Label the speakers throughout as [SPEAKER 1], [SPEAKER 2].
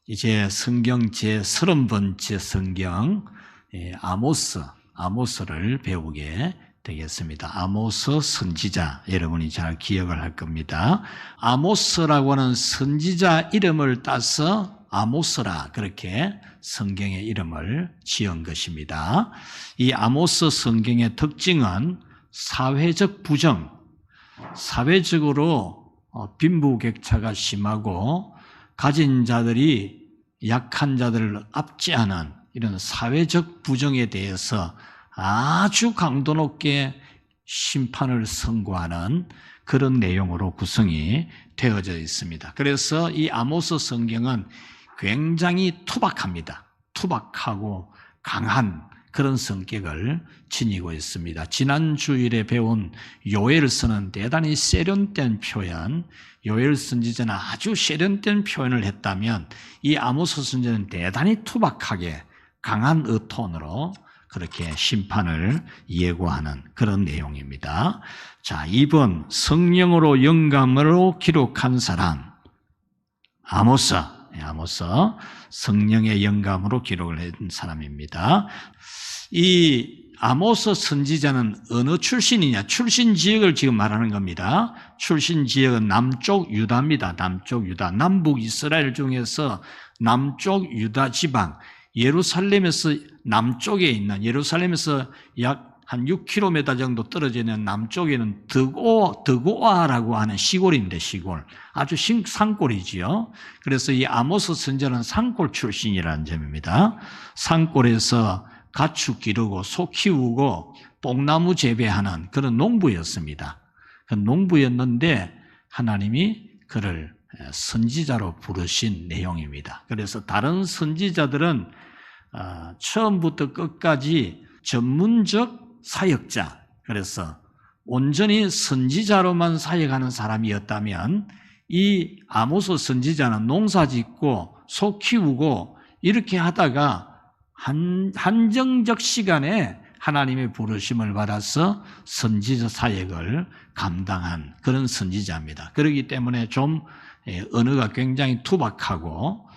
[SPEAKER 1] 이제 성경 제 30번째 성경 아모스를 배우게 되겠습니다. 아모스 선지자, 여러분이 잘 기억을 할 겁니다. 아모스라고 하는 선지자 이름을 따서 아모스라 그렇게 성경의 이름을 지은 것입니다. 이 아모스 성경의 특징은 사회적 부정, 사회적으로 빈부격차가 심하고 가진 자들이 약한 자들을 압제하는 이런 사회적 부정에 대해서 아주 강도 높게 심판을 선고하는 그런 내용으로 구성이 되어져 있습니다. 그래서 이 아모스 성경은 굉장히 투박합니다. 투박하고 강한 그런 성격을 지니고 있습니다. 지난 주일에 배운 요엘서는 대단히 세련된 표현, 요엘 선지자는 아주 세련된 표현을 했다면 이 아모스 선지자는 대단히 투박하게 강한 어톤으로 그렇게 심판을 예고하는 그런 내용입니다. 자, 2번 성령으로 영감으로 기록한 사람 아모스 성령의 영감으로 기록을 한 사람입니다. 이 아모스 선지자는 어느 출신이냐? 출신 지역을 지금 말하는 겁니다. 출신 지역은 남쪽 유다입니다. 남쪽 유다. 남북 이스라엘 중에서 남쪽 유다 지방, 예루살렘에서 남쪽에 있는, 예루살렘에서 약 한 6km 정도 떨어져 있는 남쪽에는 드고아라고 하는 시골인데, 시골. 아주 산골이지요. 그래서 이 아모스 선지자는 산골 출신이라는 점입니다. 산골에서 가축 기르고 소 키우고 뽕나무 재배하는 그런 농부였습니다. 그 농부였는데 하나님이 그를 선지자로 부르신 내용입니다. 그래서 다른 선지자들은 처음부터 끝까지 전문적 사역자, 그래서 온전히 선지자로만 사역하는 사람이었다면 이 아모스 선지자는 농사 짓고 소 키우고 이렇게 하다가 한정적 시간에 하나님의 부르심을 받아서 선지자 사역을 감당한 그런 선지자입니다. 그렇기 때문에 좀 언어가 굉장히 투박하고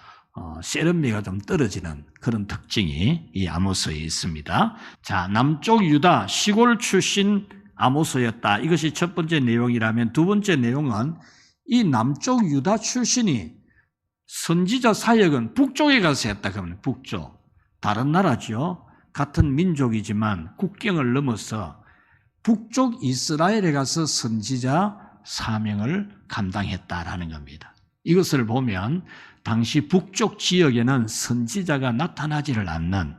[SPEAKER 1] 세련미가 좀 떨어지는 그런 특징이 이 아모스에 있습니다. 자, 남쪽 유다 시골 출신 아모스였다. 이것이 첫 번째 내용이라면 두 번째 내용은 이 남쪽 유다 출신이 선지자 사역은 북쪽에 가서 했다. 그러면 북쪽. 다른 나라죠. 같은 민족이지만 국경을 넘어서 북쪽 이스라엘에 가서 선지자 사명을 감당했다라는 겁니다. 이것을 보면 당시 북쪽 지역에는 선지자가 나타나지를 않는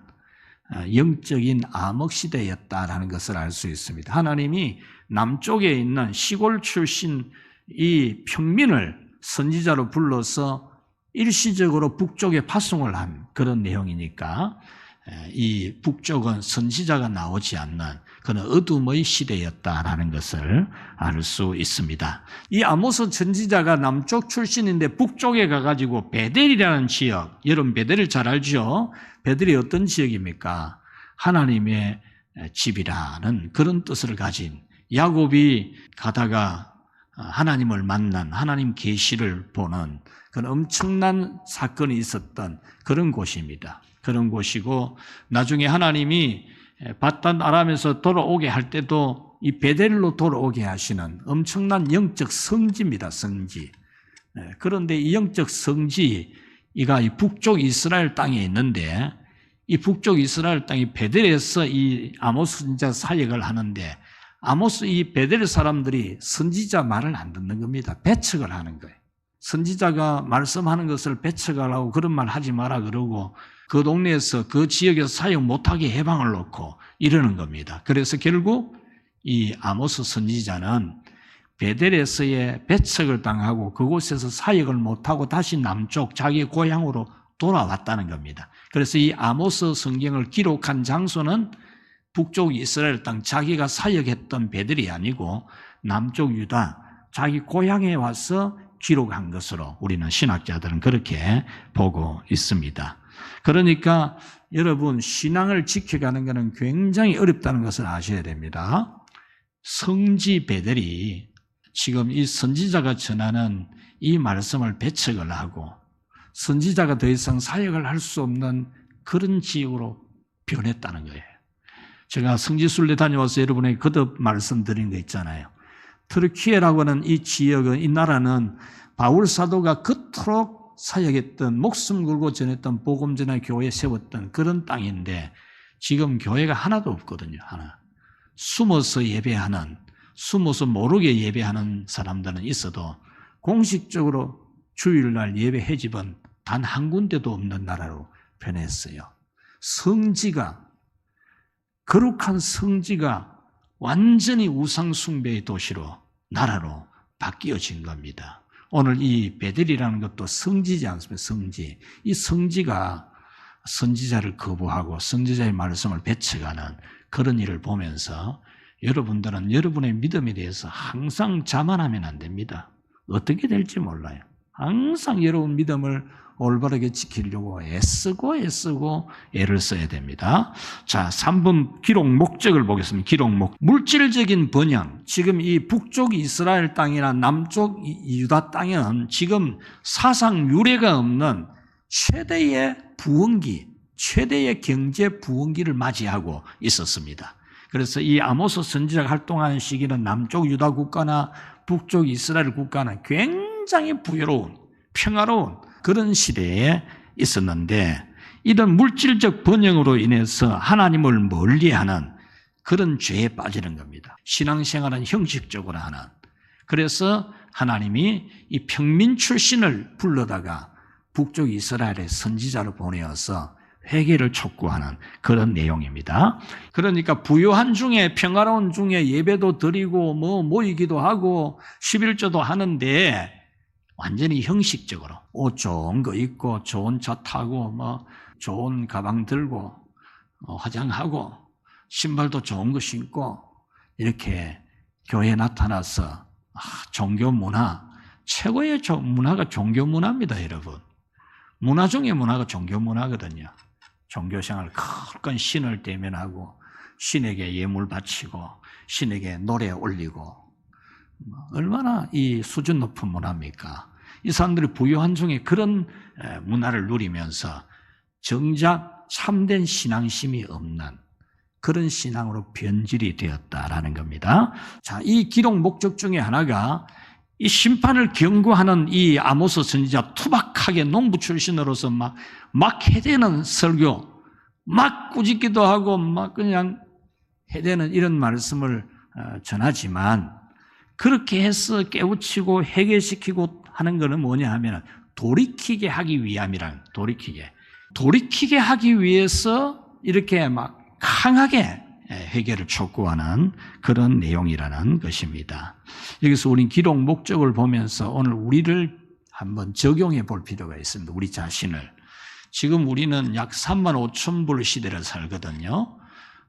[SPEAKER 1] 영적인 암흑시대였다라는 것을 알 수 있습니다. 하나님이 남쪽에 있는 시골 출신 이 평민을 선지자로 불러서 일시적으로 북쪽에 파송을 한 그런 내용이니까 이 북쪽은 선지자가 나오지 않는 그런 어둠의 시대였다라는 것을 알 수 있습니다. 이 아모스 선지자가 남쪽 출신인데 북쪽에 가가지고 베델이라는 지역, 여러분 베델을 잘 알죠? 베델이 어떤 지역입니까? 하나님의 집이라는 그런 뜻을 가진, 야곱이 가다가 하나님을 만난, 하나님 계시를 보는 그런 엄청난 사건이 있었던 그런 곳입니다. 그런 곳이고 나중에 하나님이 바단 아람에서 돌아오게 할 때도 이 베델로 돌아오게 하시는 엄청난 영적 성지입니다. 성지. 그런데 이 영적 성지가 이 북쪽 이스라엘 땅에 있는데 이 북쪽 이스라엘 땅이 베델에서 이 아모스 선지자 사역을 하는데 아모스 이 베델 사람들이 선지자 말을 안 듣는 겁니다. 배척을 하는 거예요. 선지자가 말씀하는 것을 배척하라고 그런 말 하지 마라 그러고 그 동네에서 그 지역에서 사역 못하게 해방을 놓고 이러는 겁니다. 그래서 결국 이 아모스 선지자는 베델에서의 배척을 당하고 그곳에서 사역을 못하고 다시 남쪽 자기 고향으로 돌아왔다는 겁니다. 그래서 이 아모스 성경을 기록한 장소는 북쪽 이스라엘 땅 자기가 사역했던 베델이 아니고 남쪽 유다 자기 고향에 와서 기록한 것으로 우리는 신학자들은 그렇게 보고 있습니다. 그러니까 여러분 신앙을 지켜가는 것은 굉장히 어렵다는 것을 아셔야 됩니다. 성지 베델이 지금 이 선지자가 전하는 이 말씀을 배척을 하고 선지자가 더 이상 사역을 할 수 없는 그런 지역으로 변했다는 거예요. 제가 성지순례 다녀와서 여러분에게 거듭 말씀드린 거 있잖아요. 터키에라고 하는 이 지역은, 이 나라는 바울 사도가 그토록 사역했던, 목숨 걸고 전했던, 복음 전의 교회 세웠던 그런 땅인데 지금 교회가 하나도 없거든요. 하나. 숨어서 예배하는, 숨어서 모르게 예배하는 사람들은 있어도 공식적으로 주일날 예배 회집은 단 한 군데도 없는 나라로 변했어요. 성지가, 거룩한 성지가 완전히 우상숭배의 도시로, 나라로 바뀌어진 겁니다. 오늘 이 베델이라는 것도 성지지 않습니까? 성지. 이 성지가 선지자를 거부하고 선지자의 말씀을 배척하는 그런 일을 보면서 여러분들은 여러분의 믿음에 대해서 항상 자만하면 안 됩니다. 어떻게 될지 몰라요. 항상 여러분 믿음을 올바르게 지키려고 애쓰고 애를 써야 됩니다. 자, 3번 기록 목적을 보겠습니다. 기록 목적. 물질적인 번영. 지금 이 북쪽 이스라엘 땅이나 남쪽 유다 땅은 지금 사상 유례가 없는 최대의 부흥기, 최대의 경제 부흥기를 맞이하고 있었습니다. 그래서 이 아모스 선지자가 활동하는 시기는 남쪽 유다 국가나 북쪽 이스라엘 국가는 굉장히 부유로운, 평화로운 그런 시대에 있었는데 이런 물질적 번영으로 인해서 하나님을 멀리하는 그런 죄에 빠지는 겁니다. 신앙생활은 형식적으로 하는. 그래서 하나님이 이 평민 출신을 불러다가 북쪽 이스라엘의 선지자로 보내어서 회개를 촉구하는 그런 내용입니다. 그러니까 부유한 중에, 평화로운 중에 예배도 드리고 모이기도 하고 11조도 하는데 완전히 형식적으로 옷 좋은 거 입고 좋은 차 타고 좋은 가방 들고 화장하고 신발도 좋은 거 신고 이렇게 교회에 나타나서 종교 문화, 최고의 문화가 종교 문화입니다, 여러분. 문화 중에 문화가 종교 문화거든요. 종교생활 큰 신을 대면하고 신에게 예물 바치고 신에게 노래 올리고 얼마나 이 수준 높은 문화입니까? 이 사람들이 부유한 중에 그런 문화를 누리면서 정작 참된 신앙심이 없는 그런 신앙으로 변질이 되었다라는 겁니다. 자, 이 기록 목적 중에 하나가 이 심판을 경고하는 이 아모스 선지자 투박하게 농부 출신으로서 막 해대는 설교, 막 꾸짖기도 하고 막 그냥 해대는 이런 말씀을 전하지만 그렇게 해서 깨우치고 회개시키고 하는 것은 뭐냐 하면 돌이키게 하기 위함이란, 돌이키게 하기 위해서 이렇게 막 강하게 회개를 촉구하는 그런 내용이라는 것입니다. 여기서 우린 기록 목적을 보면서 오늘 우리를 한번 적용해 볼 필요가 있습니다. 우리 자신을. 지금 우리는 약 3만 5천 불 시대를 살거든요.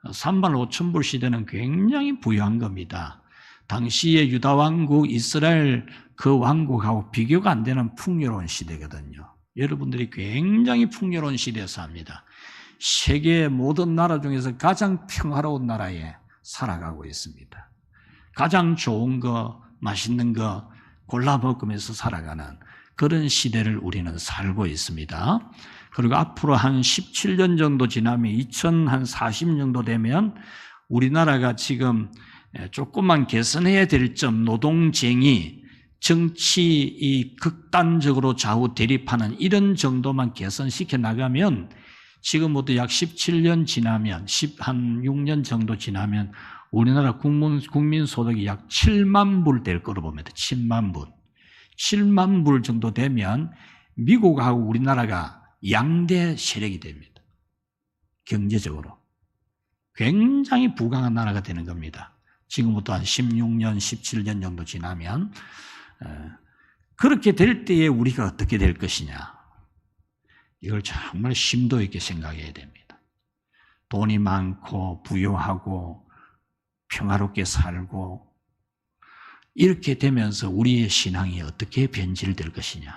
[SPEAKER 1] 3만 5천 불 시대는 굉장히 부유한 겁니다. 당시의 유다 왕국, 이스라엘 그 왕국하고 비교가 안 되는 풍요로운 시대거든요. 여러분들이 굉장히 풍요로운 시대에 삽니다. 세계 모든 나라 중에서 가장 평화로운 나라에 살아가고 있습니다. 가장 좋은 거, 맛있는 거 골라 먹으면서 살아가는 그런 시대를 우리는 살고 있습니다. 그리고 앞으로 한 17년 정도 지나면 2040 정도 되면 우리나라가 지금 조금만 개선해야 될 점, 노동쟁의, 정치 이 극단적으로 좌우 대립하는 이런 정도만 개선시켜 나가면 지금부터 약 17년 지나면, 한 6년 정도 지나면 우리나라 국민 소득이 약 7만 불 될 거로 봅니다. 7만 불. 7만 불 정도 되면 미국하고 우리나라가 양대 세력이 됩니다. 경제적으로. 굉장히 부강한 나라가 되는 겁니다. 지금부터 한 16년, 17년 정도 지나면 그렇게 될 때에 우리가 어떻게 될 것이냐. 이걸 정말 심도 있게 생각해야 됩니다. 돈이 많고 부유하고 평화롭게 살고 이렇게 되면서 우리의 신앙이 어떻게 변질될 것이냐.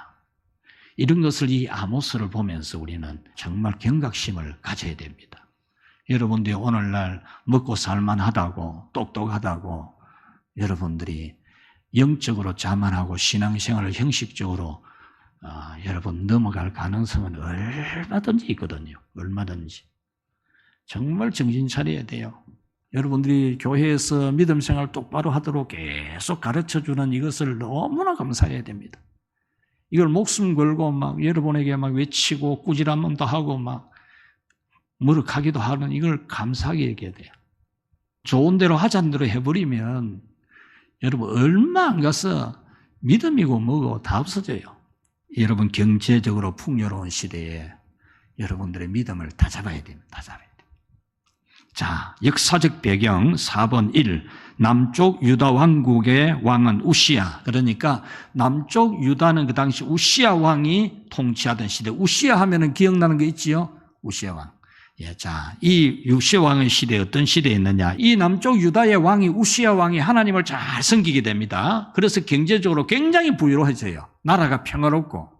[SPEAKER 1] 이런 것을 이 아모스를 보면서 우리는 정말 경각심을 가져야 됩니다. 여러분들이 오늘날 먹고 살만하다고 똑똑하다고 여러분들이 영적으로 자만하고 신앙생활을 형식적으로 여러분 넘어갈 가능성은 얼마든지 있거든요. 얼마든지. 정말 정신 차려야 돼요. 여러분들이 교회에서 믿음 생활 똑바로 하도록 계속 가르쳐주는 이것을 너무나 감사해야 됩니다. 이걸 목숨 걸고 막 여러분에게 막 외치고 꾸지람도 하고 막 무력하기도 하는 이걸 감사하게 얘기해야 돼요. 좋은 대로 하자는 대로 해버리면 여러분 얼마 안 가서 믿음이고 뭐고 다 없어져요. 여러분 경제적으로 풍요로운 시대에 여러분들의 믿음을 다 잡아야 됩니다. 다 잡아야 돼요. 자, 역사적 배경 4번 1. 남쪽 유다 왕국의 왕은 우시야. 그러니까 남쪽 유다는 그 당시 우시야 왕이 통치하던 시대. 우시야 하면은 기억나는 거 있지요? 우시야 왕. 예, 자, 이 우시야 왕의 시대에 어떤 시대에 있느냐? 이 남쪽 유다의 왕이 우시야 왕이 하나님을 잘 섬기게 됩니다. 그래서 경제적으로 굉장히 부유로워져요. 나라가 평화롭고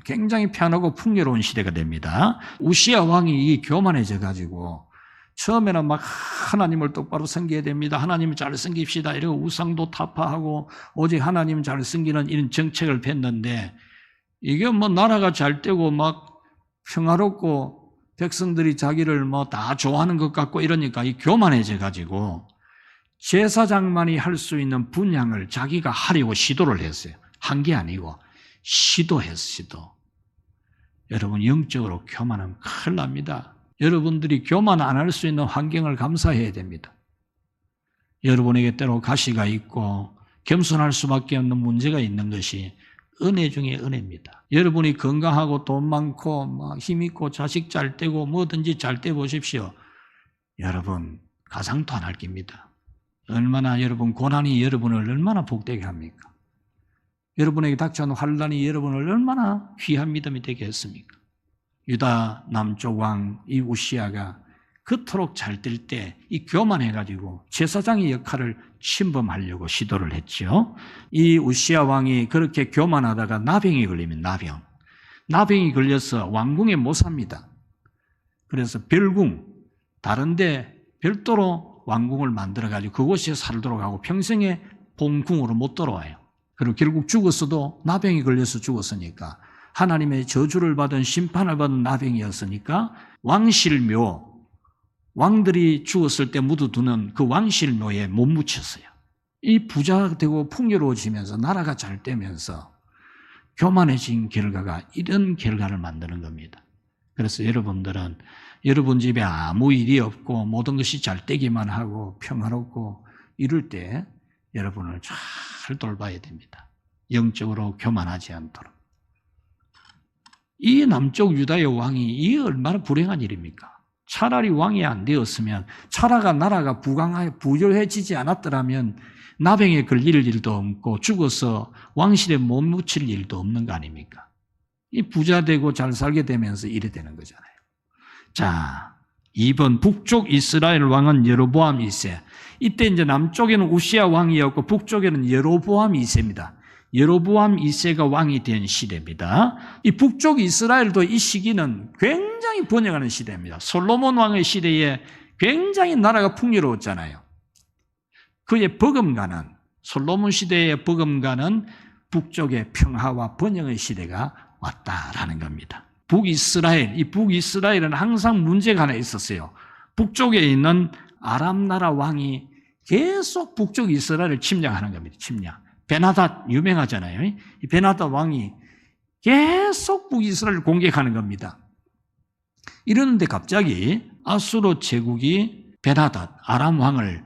[SPEAKER 1] 굉장히 편하고 풍요로운 시대가 됩니다. 우시야 왕이 교만해져 가지고 처음에는 막 하나님을 똑바로 섬겨야 됩니다. 하나님을 잘 섬깁시다. 이러고 우상도 타파하고 오직 하나님 잘 섬기는 이런 정책을 폈는데 이게 뭐 나라가 잘 되고 막 평화롭고 백성들이 자기를 뭐 다 좋아하는 것 같고 이러니까 이 교만해져 가지고 제사장만이 할 수 있는 분향을 자기가 하려고 시도를 했어요. 한 게 아니고 시도했어, 시도. 여러분 영적으로 교만하면 큰일 납니다. 여러분들이 교만 안 할 수 있는 환경을 감사해야 됩니다. 여러분에게 때로 가시가 있고 겸손할 수밖에 없는 문제가 있는 것이 은혜 중에 은혜입니다. 여러분이 건강하고 돈 많고 막 힘 있고 자식 잘 되고 뭐든지 잘 돼 보십시오. 여러분 가상도 안 할 겁니다. 얼마나 여러분 고난이 여러분을 얼마나 복되게 합니까? 여러분에게 닥쳐온 환난이 여러분을 얼마나 귀한 믿음이 되게 했습니까? 유다 남쪽 왕 이 우시야가 그토록 잘 될 때 이 교만해가지고 제사장의 역할을 침범하려고 시도를 했죠. 이 우시야 왕이 그렇게 교만하다가 나병이 걸리면 나병이 걸려서 왕궁에 못 삽니다. 그래서 별궁 다른데 별도로 왕궁을 만들어가지고 그곳에 살도록 하고 평생에 본궁으로 못 돌아와요. 그리고 결국 죽었어도 나병이 걸려서 죽었으니까 하나님의 저주를 받은 심판을 받은 나병이었으니까 왕실묘, 왕들이 죽었을 때 묻어두는 그 왕실묘에 못 묻혔어요. 이 부자 되고 풍요로워지면서 나라가 잘 되면서 교만해진 결과가 이런 결과를 만드는 겁니다. 그래서 여러분들은 여러분 집에 아무 일이 없고 모든 것이 잘 되기만 하고 평화롭고 이럴 때 여러분을 잘 돌봐야 됩니다. 영적으로 교만하지 않도록. 이 남쪽 유다의 왕이 이 얼마나 불행한 일입니까? 차라리 왕이 안 되었으면 나라가 부유해지지 않았더라면 나병에 걸릴 일도 없고 죽어서 왕실에 못 묻힐 일도 없는 거 아닙니까? 이 부자 되고 잘 살게 되면서 이래 되는 거잖아요. 자, 2번 북쪽 이스라엘 왕은 여로보암 2세. 이때 이제 남쪽에는 우시야 왕이었고 북쪽에는 여로보암 2세입니다. 여로보암 2세가 왕이 된 시대입니다. 이 북쪽 이스라엘도 이 시기는 굉장히 번영하는 시대입니다. 솔로몬 왕의 시대에 굉장히 나라가 풍요로웠잖아요. 그의 버금가는 솔로몬 시대의 버금가는 북쪽의 평화와 번영의 시대가 왔다라는 겁니다. 이 북이스라엘은 항상 문제가 하나 있었어요. 북쪽에 있는 아람 나라 왕이 계속 북쪽 이스라엘을 침략하는 겁니다. 베나닷 유명하잖아요. 이 베나닷 왕이 계속 북이스라엘을 공격하는 겁니다. 이러는데 갑자기 아수르 제국이 베나닷 아람 왕을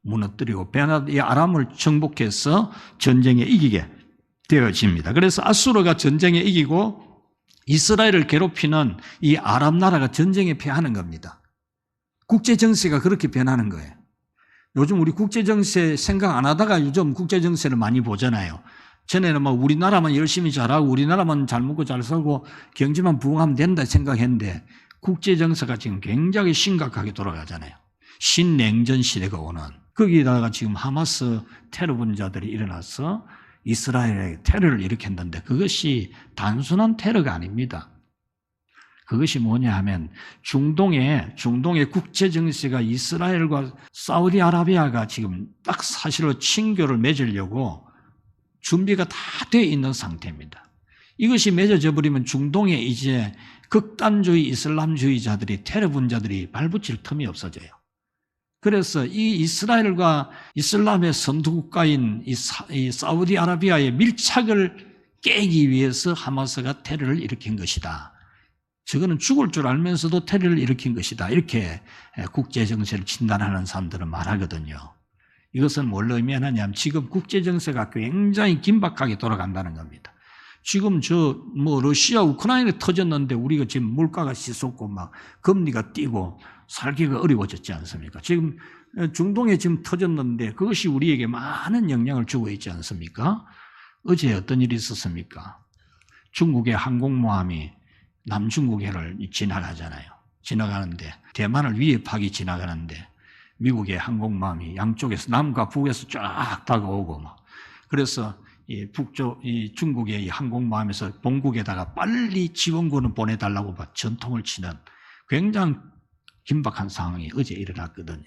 [SPEAKER 1] 무너뜨리고 베나닷 이 아람을 정복해서 전쟁에 이기게 되어집니다. 그래서 아수르가 전쟁에 이기고 이스라엘을 괴롭히는 이 아람 나라가 전쟁에 패하는 겁니다. 국제 정세가 그렇게 변하는 거예요. 요즘 우리 국제 정세 생각 안 하다가 요즘 국제 정세를 많이 보잖아요. 전에는 막 우리나라만 열심히 잘하고 우리나라만 잘 먹고 잘 살고 경제만 부흥하면 된다 생각했는데 국제 정세가 지금 굉장히 심각하게 돌아가잖아요. 신냉전 시대가 오는. 거기다가 지금 하마스 테러 분자들이 일어나서 이스라엘에 테러를 일으켰는데 그것이 단순한 테러가 아닙니다. 그것이 뭐냐 하면 중동의 국제 정세가 이스라엘과 사우디아라비아가 지금 딱 사실로 친교를 맺으려고 준비가 다 되어 있는 상태입니다. 이것이 맺어져 버리면 중동에 이제 극단주의 이슬람주의자들이 테러 분자들이 발붙일 틈이 없어져요. 그래서 이 이스라엘과 이슬람의 선두국가인 이 사우디아라비아의 밀착을 깨기 위해서 하마스가 테러를 일으킨 것이다. 저거는 죽을 줄 알면서도 테러를 일으킨 것이다. 이렇게 국제정세를 진단하는 사람들은 말하거든요. 이것은 뭘 의미하냐면 지금 국제정세가 굉장히 긴박하게 돌아간다는 겁니다. 지금 러시아, 우크라이나에 터졌는데 우리가 지금 물가가 치솟고 막 금리가 뛰고 살기가 어려워졌지 않습니까? 지금 중동에 지금 터졌는데 그것이 우리에게 많은 영향을 주고 있지 않습니까? 어제 어떤 일이 있었습니까? 중국의 항공모함이 남중국해를 지나가잖아요. 지나가는데 대만을 위협하기 지나가는데 미국의 항공모함이 양쪽에서 남과 북에서 쫙 다가오고 막 그래서 이 중국의 이 항공모함에서 본국에다가 빨리 지원군을 보내달라고 전통을 치는 굉장히 긴박한 상황이 어제 일어났거든요.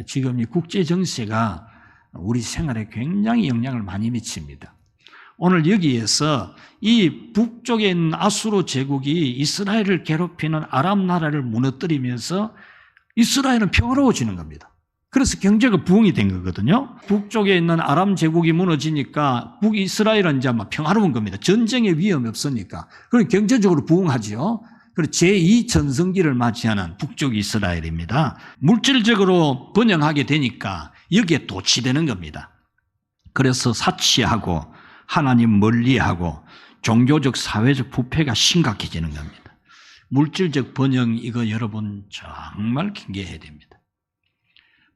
[SPEAKER 1] 지금 이 국제 정세가 우리 생활에 굉장히 영향을 많이 미칩니다. 오늘 여기에서 이 북쪽에 있는 아수르 제국이 이스라엘을 괴롭히는 아랍 나라를 무너뜨리면서 이스라엘은 평화로워지는 겁니다. 그래서 경제가 부흥이 된 거거든요. 북쪽에 있는 아람 제국이 무너지니까 북이스라엘은 이제 막 평화로운 겁니다. 전쟁의 위험이 없으니까. 그럼 경제적으로 부흥하죠. 그리고 제2전성기를 맞이하는 북쪽 이스라엘입니다. 물질적으로 번영하게 되니까 여기에 도취되는 겁니다. 그래서 사치하고 하나님 멀리하고 종교적 사회적 부패가 심각해지는 겁니다. 물질적 번영 이거 여러분 정말 경계해야 됩니다.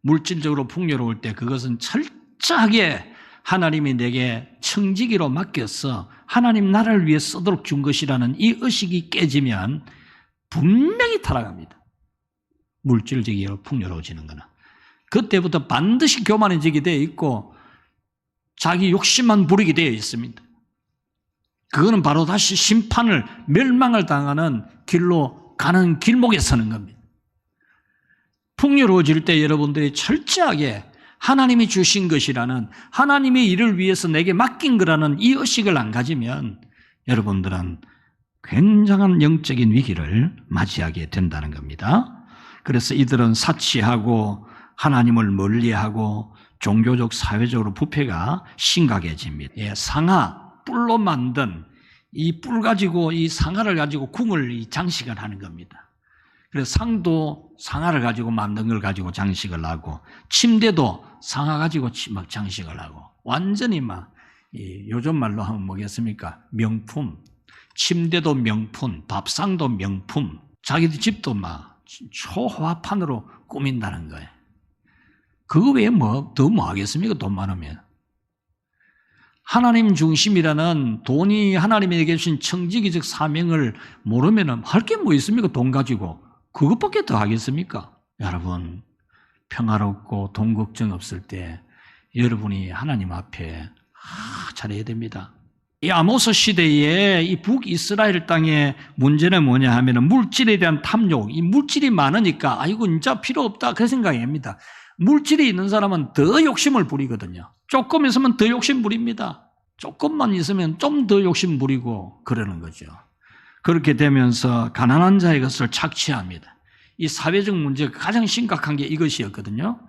[SPEAKER 1] 물질적으로 풍요로울 때 그것은 철저하게 하나님이 내게 청지기로 맡겨서 하나님 나라를 위해 쓰도록 준 것이라는 이 의식이 깨지면 분명히 타락합니다. 물질적으로 풍요로워지는 거는. 그때부터 반드시 교만해지게 되어 있고 자기 욕심만 부리게 되어 있습니다. 그거는 바로 다시 심판을 멸망을 당하는 길로 가는 길목에 서는 겁니다. 풍요로워질 때 여러분들이 철저하게 하나님이 주신 것이라는 하나님의 일을 위해서 내게 맡긴 거라는 이 의식을 안 가지면 여러분들은 굉장한 영적인 위기를 맞이하게 된다는 겁니다. 그래서 이들은 사치하고 하나님을 멀리하고 종교적 사회적으로 부패가 심각해집니다. 상아, 뿔로 만든 이 뿔 가지고 이 상아를 가지고 궁을 장식을 하는 겁니다. 그래서 상도 상아를 가지고 만든 걸 가지고 장식을 하고 침대도 상아 가지고 막 장식을 하고 완전히 막 요즘 말로 하면 뭐겠습니까? 명품. 침대도 명품, 밥상도 명품. 자기들 집도 막 초화판으로 꾸민다는 거예요. 그거 외에 더 뭐 하겠습니까? 돈 많으면. 하나님 중심이라는 돈이 하나님에게 주신 청지기적 사명을 모르면 할 게 뭐 있습니까? 돈 가지고. 그것밖에 더 하겠습니까? 여러분, 평화롭고 돈 걱정 없을 때 여러분이 하나님 앞에 잘해야 됩니다. 이 아모스 시대에 이 북이스라엘 땅의 문제는 뭐냐 하면 물질에 대한 탐욕, 이 물질이 많으니까 아이고 진짜 필요 없다 그 생각입니다. 물질이 있는 사람은 더 욕심을 부리거든요. 조금 있으면 더 욕심 부립니다. 조금만 있으면 좀 더 욕심 부리고 그러는 거죠. 그렇게 되면서 가난한 자의 것을 착취합니다. 이 사회적 문제가 가장 심각한 게 이것이었거든요.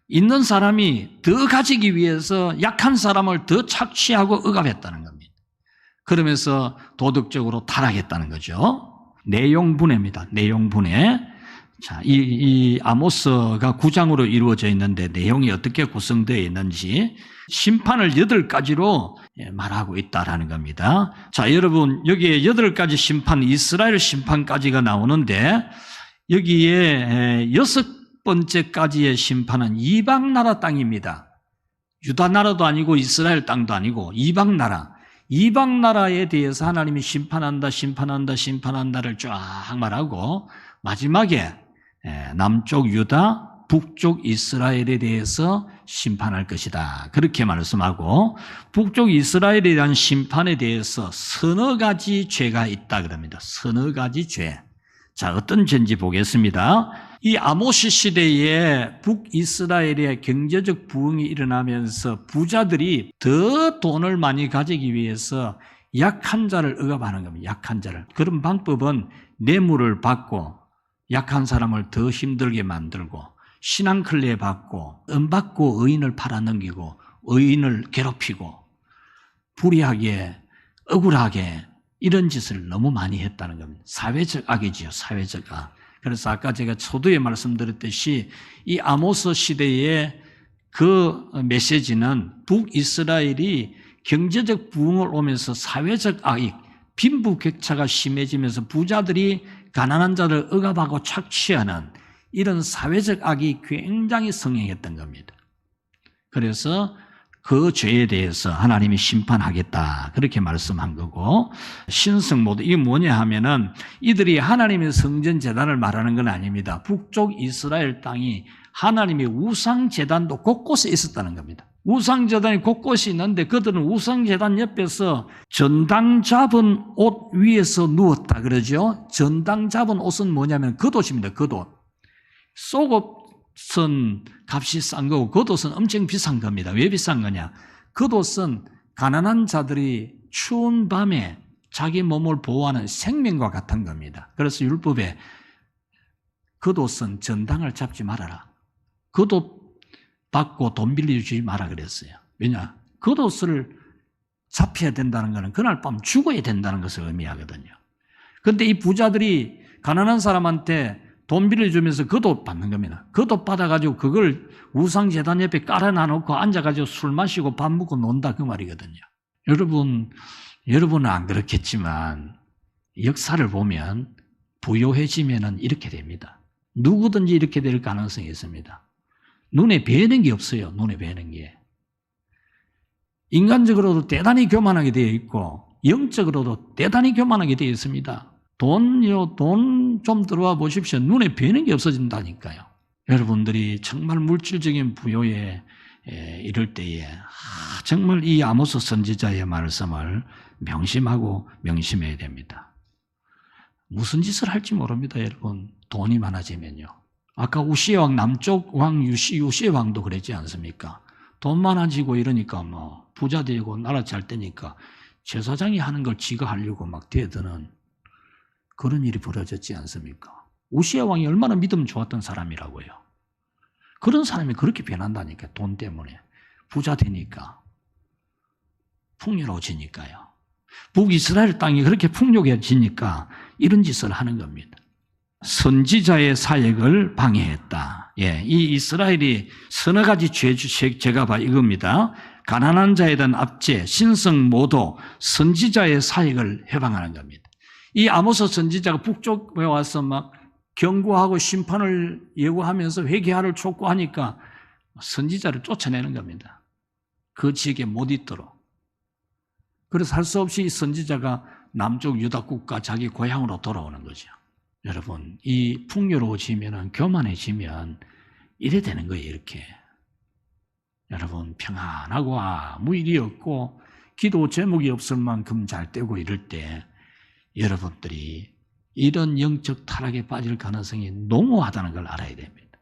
[SPEAKER 1] 있는 사람이 더 가지기 위해서 약한 사람을 더 착취하고 억압했다는 겁니다. 그러면서 도덕적으로 타락했다는 거죠. 내용분해입니다. 내용분해. 자, 이 아모스가 9장으로 이루어져 있는데 내용이 어떻게 구성되어 있는지 심판을 8가지로 말하고 있다라는 겁니다. 자, 여러분 여기에 8가지 심판, 이스라엘 심판까지가 나오는데 여기에 6번째까지의 심판은 이방 나라 땅입니다. 유다 나라도 아니고 이스라엘 땅도 아니고 이방 나라. 이방 나라에 대해서 하나님이 심판한다, 심판한다, 심판한다를 쫙 말하고 마지막에 남쪽 유다, 북쪽 이스라엘에 대해서 심판할 것이다. 그렇게 말씀하고 북쪽 이스라엘에 대한 심판에 대해서 서너 가지 죄가 있다 그럽니다. 서너 가지 죄. 자, 어떤 죄인지 보겠습니다. 이 아모스 시대에 북이스라엘의 경제적 부흥이 일어나면서 부자들이 더 돈을 많이 가지기 위해서 약한 자를 억압하는 겁니다. 약한 자를. 그런 방법은 뇌물을 받고 약한 사람을 더 힘들게 만들고 신앙클레 받고 恩받고 의인을 팔아넘기고 의인을 괴롭히고 불의하게 억울하게 이런 짓을 너무 많이 했다는 겁니다. 사회적 악이지요. 사회적 악. 그래서 아까 제가 초두에 말씀드렸듯이 이 아모스 시대의 그 메시지는 북이스라엘이 경제적 부흥을 오면서 사회적 악이 빈부격차가 심해지면서 부자들이 가난한 자를 억압하고 착취하는 이런 사회적 악이 굉장히 성행했던 겁니다. 그래서 그 죄에 대해서 하나님이 심판하겠다 그렇게 말씀한 거고 신성모독 이게 뭐냐 하면은 이들이 하나님의 성전 제단을 말하는 건 아닙니다. 북쪽 이스라엘 땅이 하나님의 우상 제단도 곳곳에 있었다는 겁니다. 우상 제단이 곳곳이 있는데 그들은 우상 제단 옆에서 전당 잡은 옷 위에서 누웠다 그러죠. 전당 잡은 옷은 뭐냐면 겉옷입니다. 겉옷. 속옷은 값이 싼 거고 겉옷은 엄청 비싼 겁니다. 왜 비싼 거냐? 겉옷은 가난한 자들이 추운 밤에 자기 몸을 보호하는 생명과 같은 겁니다. 그래서 율법에 겉옷은 전당을 잡지 말아라. 겉옷 받고 돈 빌려주지 마라 그랬어요. 왜냐? 겉옷을 잡혀야 된다는 것은 그날 밤 죽어야 된다는 것을 의미하거든요. 그런데 이 부자들이 가난한 사람한테 돈 빌려주면서 겉옷 받는 겁니다. 겉옷 받아가지고 그걸 우상재단 옆에 깔아놔놓고 앉아가지고 술 마시고 밥 먹고 논다 그 말이거든요. 여러분은 안 그렇겠지만 역사를 보면 부요해지면 이렇게 됩니다. 누구든지 이렇게 될 가능성이 있습니다. 눈에 뵈는 게 없어요. 눈에 뵈는 게. 인간적으로도 대단히 교만하게 되어 있고 영적으로도 대단히 교만하게 되어 있습니다. 돈 좀 들어와 보십시오. 눈에 뵈는 게 없어진다니까요. 여러분들이 정말 물질적인 부요에 이럴 때에 정말 이 아모스 선지자의 말씀을 명심하고 명심해야 됩니다. 무슨 짓을 할지 모릅니다. 여러분 돈이 많아지면요. 아까 우시의 왕 남쪽 왕 우시의 왕도 그랬지 않습니까? 돈 많아지고 이러니까 뭐 부자 되고 나라 잘 되니까 제사장이 하는 걸 지가 하려고 막 대드는 그런 일이 벌어졌지 않습니까? 우시의 왕이 얼마나 믿음 좋았던 사람이라고요. 그런 사람이 그렇게 변한다니까. 돈 때문에. 부자 되니까. 풍요로워지니까요. 북이스라엘 땅이 그렇게 풍요해지니까 이런 짓을 하는 겁니다. 선지자의 사역을 방해했다. 예, 이 이스라엘이 서너 가지 죄가 봐 이겁니다. 가난한 자에 대한 압제, 신성모독, 선지자의 사역을 해방하는 겁니다. 이 아모스 선지자가 북쪽에 와서 막 경고하고 심판을 예고하면서 회개하를 촉구하니까 선지자를 쫓아내는 겁니다. 그 지역에 못 있도록. 그래서 할 수 없이 이 선지자가 남쪽 유다 국가 자기 고향으로 돌아오는 거죠. 여러분, 이 풍요로워지면 교만해지면 이래 되는 거예요. 이렇게. 여러분 평안하고 아무 일이 없고 기도 제목이 없을 만큼 잘 되고 이럴 때 여러분들이 이런 영적 타락에 빠질 가능성이 농후하다는 걸 알아야 됩니다.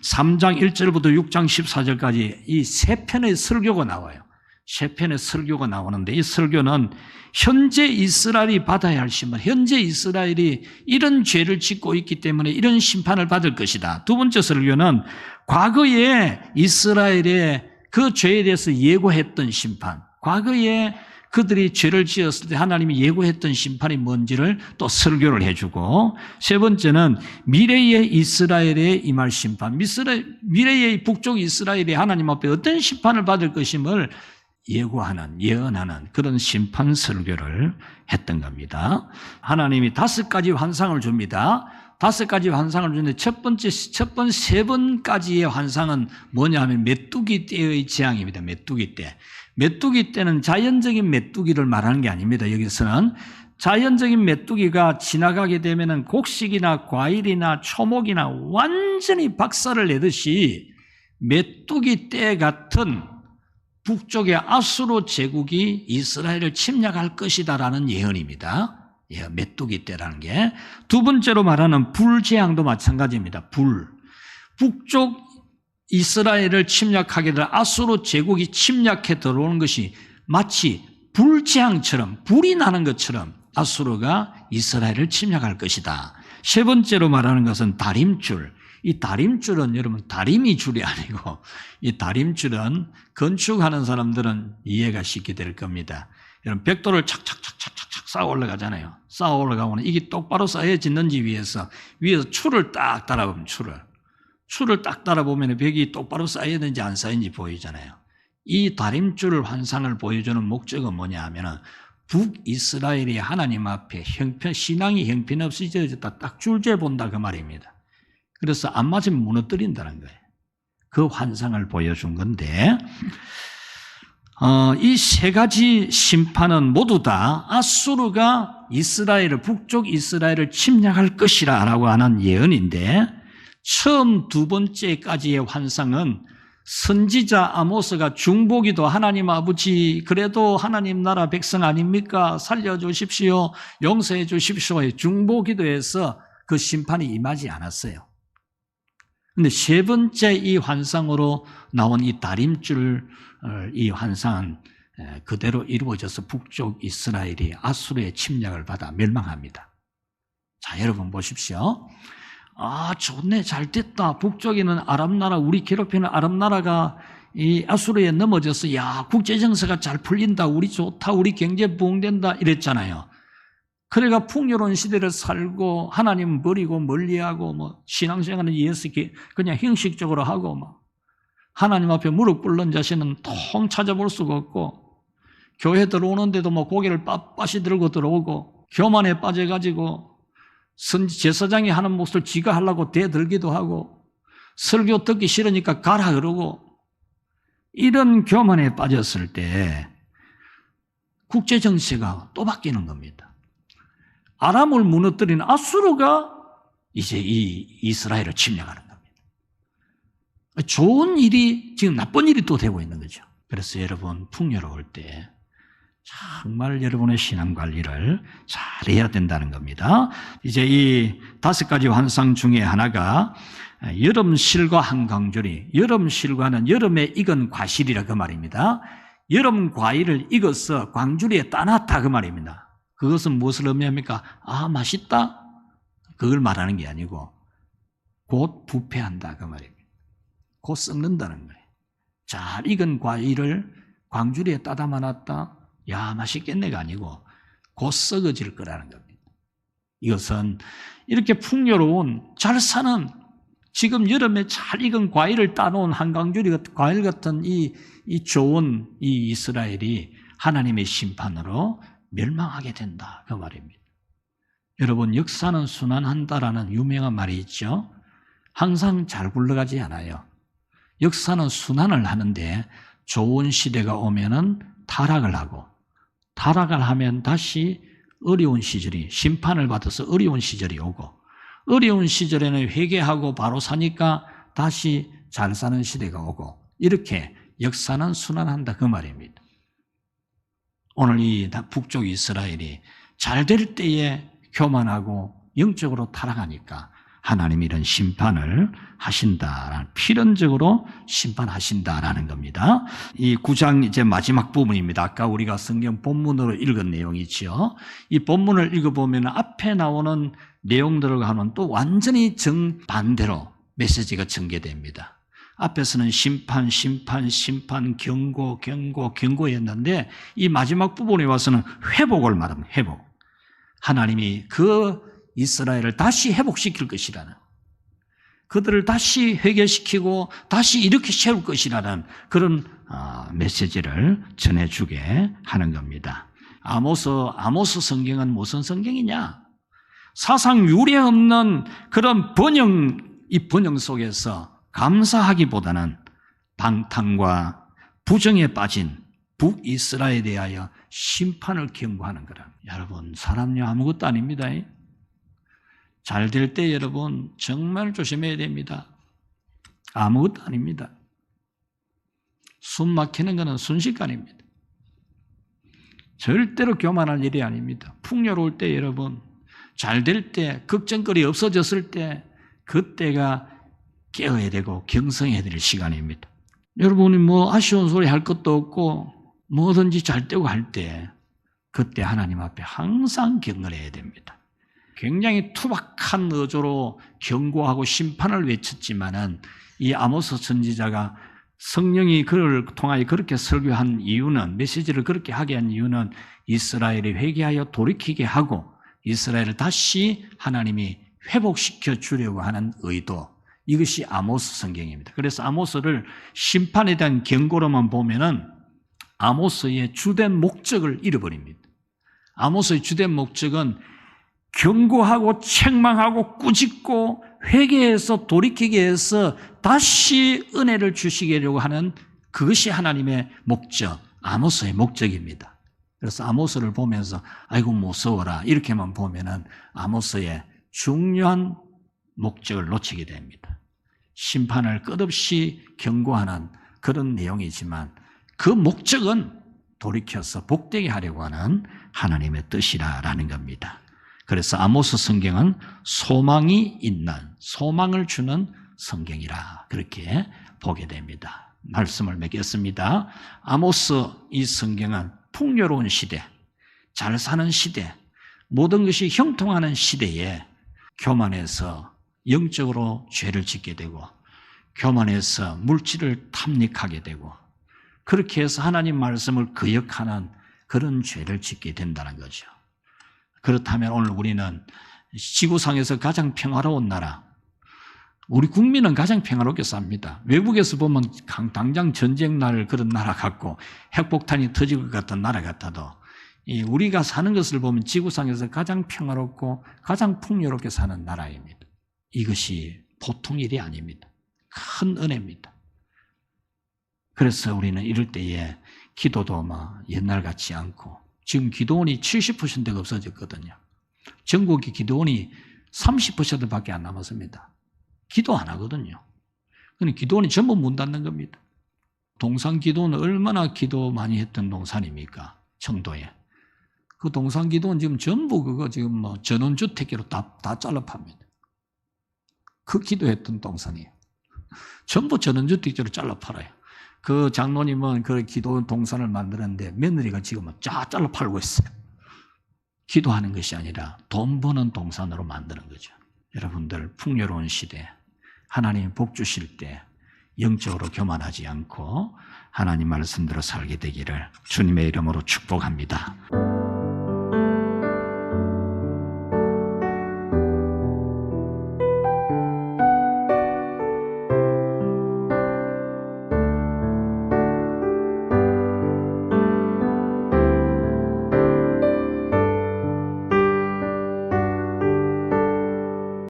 [SPEAKER 1] 3장 1절부터 6장 14절까지 이 세 편의 설교가 나와요. 세 편의 설교가 나오는데 이 설교는 현재 이스라엘이 받아야 할 심판, 현재 이스라엘이 이런 죄를 짓고 있기 때문에 이런 심판을 받을 것이다. 두 번째 설교는 과거에 이스라엘의 그 죄에 대해서 예고했던 심판, 과거에 그들이 죄를 지었을 때 하나님이 예고했던 심판이 뭔지를 또 설교를 해주고, 세 번째는 미래의 이스라엘에 임할 심판, 미래의 북쪽 이스라엘이 하나님 앞에 어떤 심판을 받을 것임을 예고하는, 예언하는 그런 심판 설교를 했던 겁니다. 하나님이 5가지 환상을 줍니다. 5가지 환상을 주는데 첫 번째 3번까지의 환상은 뭐냐 하면 메뚜기 떼의 재앙입니다. 메뚜기 떼. 메뚜기 떼는 자연적인 메뚜기를 말하는 게 아닙니다. 여기서는 자연적인 메뚜기가 지나가게 되면은 곡식이나 과일이나 초목이나 완전히 박살을 내듯이 메뚜기 떼 같은 북쪽의 아수르 제국이 이스라엘을 침략할 것이다라는 예언입니다. 예, 메뚜기 떼라는 게. 두 번째로 말하는 불재앙도 마찬가지입니다. 북쪽 이스라엘을 침략하게 될 아수르 제국이 침략해 들어오는 것이 마치 불재앙처럼 불이 나는 것처럼 아수르가 이스라엘을 침략할 것이다. 세 번째로 말하는 것은 다림줄. 이 다림줄은 여러분 다림이 줄이 아니고 이 다림줄은 건축하는 사람들은 이해가 쉽게 될 겁니다. 여러분 벽돌을 착착착착착 쌓아 올라가잖아요. 쌓아 올라가면 이게 똑바로 쌓여지는지 위해서 줄을 딱 달아보면 줄을 딱 달아보면 벽이 똑바로 쌓여있는지 안 쌓여있는지 보이잖아요. 이 다림줄 환상을 보여주는 목적은 뭐냐 하면은 북이스라엘이 하나님 앞에 신앙이 형편없어졌다 딱 줄지어 본다 그 말입니다. 그래서 안 맞으면 무너뜨린다는 거예요. 그 환상을 보여준 건데 이 세 가지 심판은 모두 다 아수르가 북쪽 이스라엘을 침략할 것이라고 하는 예언인데 처음 두 번째까지의 환상은 선지자 아모스가 중보기도 하나님 아버지 그래도 하나님 나라 백성 아닙니까? 살려주십시오. 용서해 주십시오의 중보기도에서 그 심판이 임하지 않았어요. 그런데 세 번째 이 환상으로 나온 이 다림줄 이 환상은 그대로 이루어져서 북쪽 이스라엘이 아수르의 침략을 받아 멸망합니다. 자, 여러분 보십시오. 아, 좋네. 잘 됐다. 북쪽에는 아랍나라, 우리 괴롭히는 아랍나라가 이 아수르에 넘어져서 야, 국제정세가 잘 풀린다. 우리 좋다. 우리 경제 부흥된다. 이랬잖아요. 그래가 풍요로운 시대를 살고 하나님 버리고 멀리하고 신앙생활은 예수 그냥 형식적으로 하고 하나님 앞에 무릎 꿇는 자신은 통 찾아볼 수가 없고 교회 들어오는데도 고개를 빳빳이 들고 들어오고 교만에 빠져가지고 제사장이 하는 몫을 지가 하려고 대들기도 하고 설교 듣기 싫으니까 가라 그러고 이런 교만에 빠졌을 때 국제정세가 또 바뀌는 겁니다. 아람을 무너뜨린 아수르가 이제 이 이스라엘을 침략하는 겁니다. 좋은 일이 지금 나쁜 일이 또 되고 있는 거죠. 그래서 여러분 풍요로울 때 정말 여러분의 신앙 관리를 잘해야 된다는 겁니다. 이제 이 5가지 환상 중에 하나가 여름실과 한강줄이 여름실과는 여름에 익은 과실이라 그 말입니다. 여름 과일을 익어서 광주리에 따놨다 그 말입니다. 그것은 무엇을 의미합니까? 아, 맛있다? 그걸 말하는 게 아니고 곧 부패한다 그 말입니다. 곧 썩는다는 거예요. 잘 익은 과일을 광주리에 따담아 놨다. 야, 맛있겠네가 아니고 곧 썩어질 거라는 겁니다. 이것은 이렇게 풍요로운 잘 사는 지금 여름에 잘 익은 과일을 따놓은 한강주리 과일 같은 이 좋은 이 이스라엘이 하나님의 심판으로 멸망하게 된다 그 말입니다. 여러분 역사는 순환한다라는 유명한 말이 있죠. 항상 잘 굴러가지 않아요. 역사는 순환을 하는데 좋은 시대가 오면은 타락을 하고 타락을 하면 다시 어려운 시절이 심판을 받아서 어려운 시절이 오고 어려운 시절에는 회개하고 바로 사니까 다시 잘 사는 시대가 오고 이렇게 역사는 순환한다 그 말입니다. 오늘 이 북쪽 이스라엘이 잘 될 때에 교만하고 영적으로 타락하니까 하나님이 이런 심판을 하신다라는 필연적으로 심판하신다라는 겁니다. 이 9장 이제 마지막 부분입니다. 아까 우리가 성경 본문으로 읽은 내용이지요. 이 본문을 읽어보면 앞에 나오는 내용들과는 또 완전히 정반대로 메시지가 전개됩니다. 앞에서는 심판, 경고였는데 이 마지막 부분에 와서는 회복을 말합니다. 회복. 하나님이 그 이스라엘을 다시 회복시킬 것이라는 그들을 다시 회개시키고 다시 이렇게 세울 것이라는 그런 메시지를 전해주게 하는 겁니다. 아모스 성경은 무슨 성경이냐? 사상 유례 없는 그런 이 번영 속에서 감사하기보다는 방탕과 부정에 빠진 북이스라엘에 대하여 심판을 경고하는 거라. 여러분, 사람요 아무것도 아닙니다. 잘 될 때 여러분 정말 조심해야 됩니다. 아무것도 아닙니다. 숨 막히는 것은 순식간입니다. 절대로 교만할 일이 아닙니다. 풍요로울 때 여러분 잘 될 때 걱정거리 없어졌을 때 그때가 깨어야 되고 경성해야 될 시간입니다. 여러분이 아쉬운 소리 할 것도 없고 뭐든지 잘 되고 할 때 그때 하나님 앞에 항상 경건해야 됩니다. 굉장히 투박한 어조로 경고하고 심판을 외쳤지만은 이 아모스 선지자가 성령이 그를 통하여 그렇게 설교한 이유는, 메시지를 그렇게 하게 한 이유는 이스라엘이 회개하여 돌이키게 하고 이스라엘을 다시 하나님이 회복시켜 주려고 하는 의도, 이것이 아모스 성경입니다. 그래서 아모스를 심판에 대한 경고로만 보면은 아모스의 주된 목적을 잃어버립니다. 아모스의 주된 목적은 경고하고 책망하고 꾸짖고 회개해서 돌이키게 해서 다시 은혜를 주시려고 하는 그것이 하나님의 목적, 아모스의 목적입니다. 그래서 아모스를 보면서 아이고 무서워라 이렇게만 보면은 아모스의 중요한 목적을 놓치게 됩니다. 심판을 끝없이 경고하는 그런 내용이지만 그 목적은 돌이켜서 복되게 하려고 하는 하나님의 뜻이라는 겁니다. 그래서 아모스 성경은 소망이 있는, 소망을 주는 성경이라 그렇게 보게 됩니다. 말씀을 맺겠습니다. 아모스 이 성경은 풍요로운 시대, 잘 사는 시대, 모든 것이 형통하는 시대에 교만해서 영적으로 죄를 짓게 되고 교만해서 물질을 탐닉하게 되고 그렇게 해서 하나님 말씀을 거역하는 그런 죄를 짓게 된다는 거죠. 그렇다면 오늘 우리는 지구상에서 가장 평화로운 나라, 우리 국민은 가장 평화롭게 삽니다. 외국에서 보면 당장 전쟁 날 그런 나라 같고 핵폭탄이 터질 것 같은 나라 같아도 우리가 사는 것을 보면 지구상에서 가장 평화롭고 가장 풍요롭게 사는 나라입니다. 이것이 보통 일이 아닙니다. 큰 은혜입니다. 그래서 우리는 이럴 때에 기도도 막 옛날 같지 않고 지금 기도원이 70%가 없어졌거든요. 전국의 기도원이 30%밖에 안 남았습니다. 기도 안 하거든요. 그런데 기도원이 전부 문 닫는 겁니다. 동산 기도원은 얼마나 기도 많이 했던 동산입니까? 청도에. 그 동산 기도원 지금 전부 그거 지금 뭐 전원주택으로 다 잘라 팝니다. 그 기도했던 동산이에요. 전부 전원주택으로 잘라 팔아요. 그 장로님은 그 기도 동산을 만드는데 며느리가 지금은 쫙 잘라 팔고 있어요. 기도하는 것이 아니라 돈 버는 동산으로 만드는 거죠. 여러분들 풍요로운 시대, 하나님 복 주실 때 영적으로 교만하지 않고 하나님 말씀대로 살게 되기를 주님의 이름으로 축복합니다.